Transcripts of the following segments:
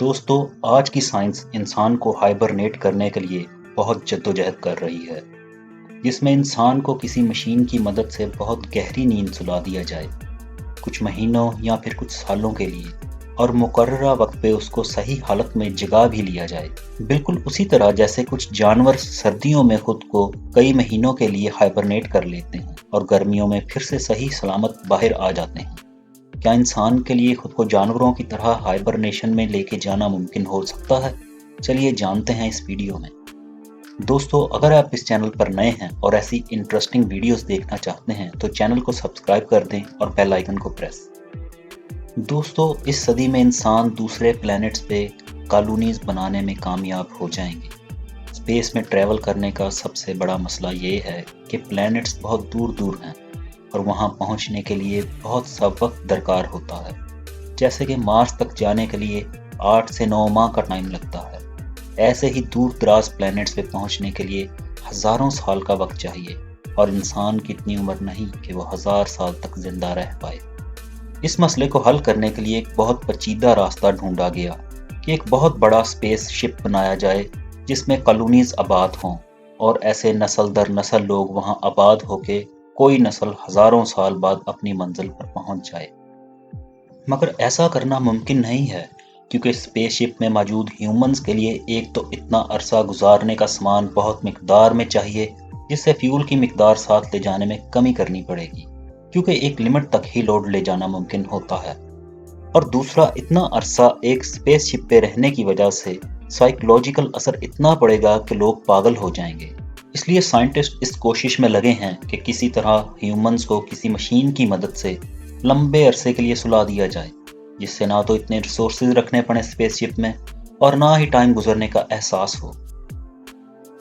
دوستو آج کی سائنس انسان کو ہائبرنیٹ کرنے کے لیے بہت جدوجہد کر رہی ہے، جس میں انسان کو کسی مشین کی مدد سے بہت گہری نیند سلا دیا جائے، کچھ مہینوں یا پھر کچھ سالوں کے لیے، اور مقررہ وقت پہ اس کو صحیح حالت میں جگا بھی لیا جائے، بالکل اسی طرح جیسے کچھ جانور سردیوں میں خود کو کئی مہینوں کے لیے ہائبرنیٹ کر لیتے ہیں اور گرمیوں میں پھر سے صحیح سلامت باہر آ جاتے ہیں۔ کیا انسان کے لیے خود کو جانوروں کی طرح ہائبرنیشن میں لے کے جانا ممکن ہو سکتا ہے؟ چلیے جانتے ہیں اس ویڈیو میں۔ دوستو اگر آپ اس چینل پر نئے ہیں اور ایسی انٹرسٹنگ ویڈیوز دیکھنا چاہتے ہیں تو چینل کو سبسکرائب کر دیں اور بیل آئیکن کو پریس۔ دوستو اس صدی میں انسان دوسرے پلینٹس پہ کالونیز بنانے میں کامیاب ہو جائیں گے۔ اسپیس میں ٹریول کرنے کا سب سے بڑا مسئلہ یہ ہے کہ پلینٹس بہت دور دور ہیں اور وہاں پہنچنے کے لیے بہت سا وقت درکار ہوتا ہے، جیسے کہ مارس تک جانے کے لیے 8 سے 9 ماہ کا ٹائم لگتا ہے۔ ایسے ہی دور دراز پلینٹس پہ پہنچنے کے لیے ہزاروں سال کا وقت چاہیے، اور انسان کی اتنی عمر نہیں کہ وہ 1000 سال تک زندہ رہ پائے۔ اس مسئلے کو حل کرنے کے لیے ایک بہت پیچیدہ راستہ ڈھونڈا گیا کہ ایک بہت بڑا اسپیس شپ بنایا جائے جس میں کالونیز آباد ہوں، اور ایسے نسل در نسل لوگ وہاں آباد ہو کے کوئی نسل ہزاروں سال بعد اپنی منزل پر پہنچ جائے۔ مگر ایسا کرنا ممکن نہیں ہے، کیونکہ اسپیس شپ میں موجود ہیومنز کے لیے ایک تو اتنا عرصہ گزارنے کا سامان بہت مقدار میں چاہیے، جس سے فیول کی مقدار ساتھ لے جانے میں کمی کرنی پڑے گی، کیونکہ ایک لمٹ تک ہی لوڈ لے جانا ممکن ہوتا ہے۔ اور دوسرا، اتنا عرصہ ایک اسپیس شپ پہ رہنے کی وجہ سے سائیکولوجیکل اثر اتنا پڑے گا کہ لوگ پاگل ہو جائیں گے۔ اس لیے سائنٹسٹ اس کوشش میں لگے ہیں کہ کسی طرح ہیومنز کو کسی مشین کی مدد سے لمبے عرصے کے لیے سلا دیا جائے، جس سے نہ تو اتنے ریسورسز رکھنے پڑیں اسپیس شپ میں اور نہ ہی ٹائم گزرنے کا احساس ہو۔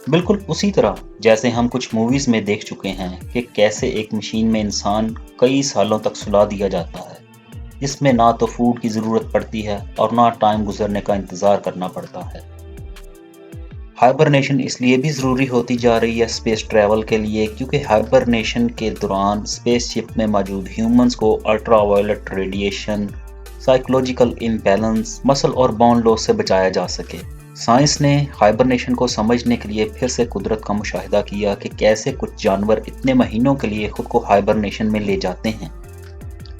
بالکل اسی طرح جیسے ہم کچھ موویز میں دیکھ چکے ہیں کہ کیسے ایک مشین میں انسان کئی سالوں تک سلا دیا جاتا ہے، جس میں نہ تو فوڈ کی ضرورت پڑتی ہے اور نہ ٹائم گزرنے کا انتظار کرنا پڑتا ہے۔ ہائبرنیشن اس لیے بھی ضروری ہوتی جا رہی ہے اسپیس ٹریول کے لیے، کیونکہ ہائبرنیشن کے دوران اسپیس شپ میں موجود ہیومنز کو ultra violet radiation, psychological imbalance, muscle اور بون لاس سے بچایا جا سکے۔ سائنس نے ہائبرنیشن کو سمجھنے کے لیے پھر سے قدرت کا مشاہدہ کیا کہ کیسے کچھ جانور اتنے مہینوں کے لیے خود کو ہائبرنیشن میں لے جاتے ہیں،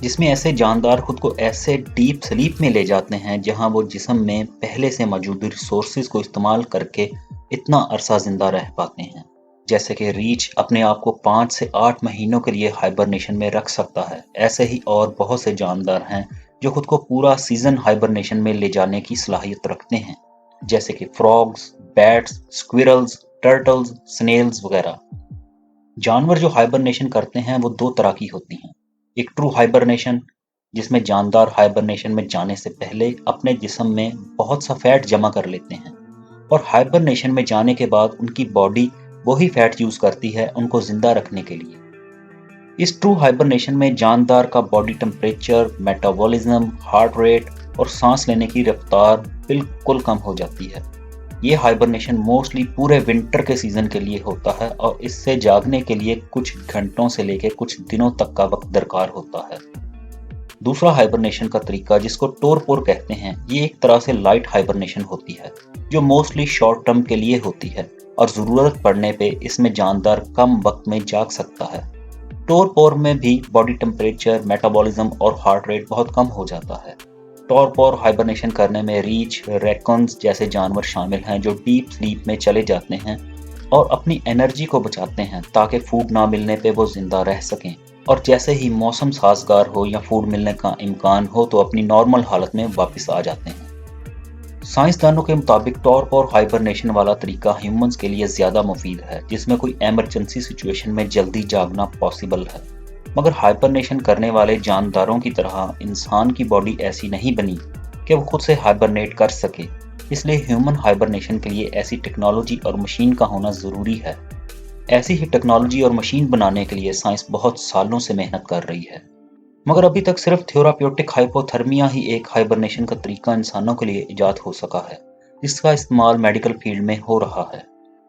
جس میں ایسے جاندار خود کو ایسے ڈیپ سلیپ میں لے جاتے ہیں جہاں وہ جسم میں پہلے سے موجود ریسورسز کو استعمال کر کے اتنا عرصہ زندہ رہ پاتے ہیں۔ جیسے کہ ریچھ اپنے آپ کو 5 سے 8 مہینوں کے لیے ہائبرنیشن میں رکھ سکتا ہے، ایسے ہی اور بہت سے جاندار ہیں جو خود کو پورا سیزن ہائبرنیشن میں لے جانے کی صلاحیت رکھتے ہیں، جیسے کہ فراگز، بیٹس، سکویرلز، ٹرٹلز، سنیلز وغیرہ۔ جانور جو ہائبرنیشن کرتے ہیں وہ 2 طرح کی ہوتی ہیں، ایک ٹرو ہائبرنیشن، جس میں جاندار ہائبرنیشن میں جانے سے پہلے اپنے جسم میں بہت سا فیٹ جمع کر لیتے ہیں، اور ہائبرنیشن میں جانے کے بعد ان کی باڈی وہی فیٹ یوز کرتی ہے ان کو زندہ رکھنے کے لیے۔ اس ٹرو ہائبرنیشن میں جاندار کا body temperature, metabolism, heart rate اور سانس لینے کی رفتار بالکل کم ہو جاتی ہے۔ یہ ہائبرنیشن موسٹلی پورے ونٹر کے سیزن کے لیے ہوتا ہے، اور اس سے جاگنے کے لیے کچھ گھنٹوں سے لے کے کچھ دنوں تک کا وقت درکار ہوتا ہے۔ دوسرا ہائبرنیشن کا طریقہ، جس کو ٹورپور کہتے ہیں، یہ ایک طرح سے لائٹ ہائبرنیشن ہوتی ہے جو موسٹلی شارٹ ٹرم کے لیے ہوتی ہے، اور ضرورت پڑنے پہ اس میں جاندار کم وقت میں جاگ سکتا ہے۔ ٹورپور میں بھی باڈی ٹمپریچر، میٹابولزم اور ہارٹ ریٹ بہت کم ہو جاتا ہے۔ ٹورپور ہائبرنیشن کرنے میں ریچھ، ریکنز جیسے جانور شامل ہیں جو ڈیپ سلیپ میں چلے جاتے ہیں اور اپنی انرجی کو بچاتے ہیں تاکہ فوڈ نہ ملنے پہ وہ زندہ رہ سکیں، اور جیسے ہی موسم سازگار ہو یا فوڈ ملنے کا امکان ہو تو اپنی نارمل حالت میں واپس آ جاتے ہیں۔ سائنسدانوں کے مطابق ٹورپور ہائبرنیشن والا طریقہ ہیومنز کے لیے زیادہ مفید ہے، جس میں کوئی ایمرجنسی سچویشن میں جلدی جاگنا پاسبل ہے۔ مگر ہائبرنیشن کرنے والے جانداروں کی طرح انسان کی باڈی ایسی نہیں بنی کہ وہ خود سے ہائبرنیٹ کر سکے، اس لیے ہیومن ہائبرنیشن کے لیے ایسی ٹیکنالوجی اور مشین کا ہونا ضروری ہے۔ ایسی ہی ٹیکنالوجی اور مشین بنانے کے لیے سائنس بہت سالوں سے محنت کر رہی ہے، مگر ابھی تک صرف تھیوراپیوٹک ہائپوتھرمیا ہی ایک ہائبرنیشن کا طریقہ انسانوں کے لیے ایجاد ہو سکا ہے، جس کا استعمال میڈیکل فیلڈ میں ہو رہا ہے۔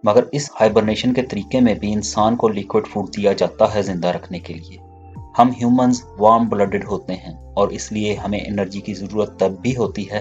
مگر اس ہائبرنیشن کے طریقے میں بھی انسان کو لیکوڈ فوڈ دیا جاتا ہے زندہ رکھنے کے لیے۔ ہم ہیومنز وارم بلڈڈ ہوتے ہیں، اور اس لیے ہمیں انرجی کی ضرورت تب بھی ہوتی ہے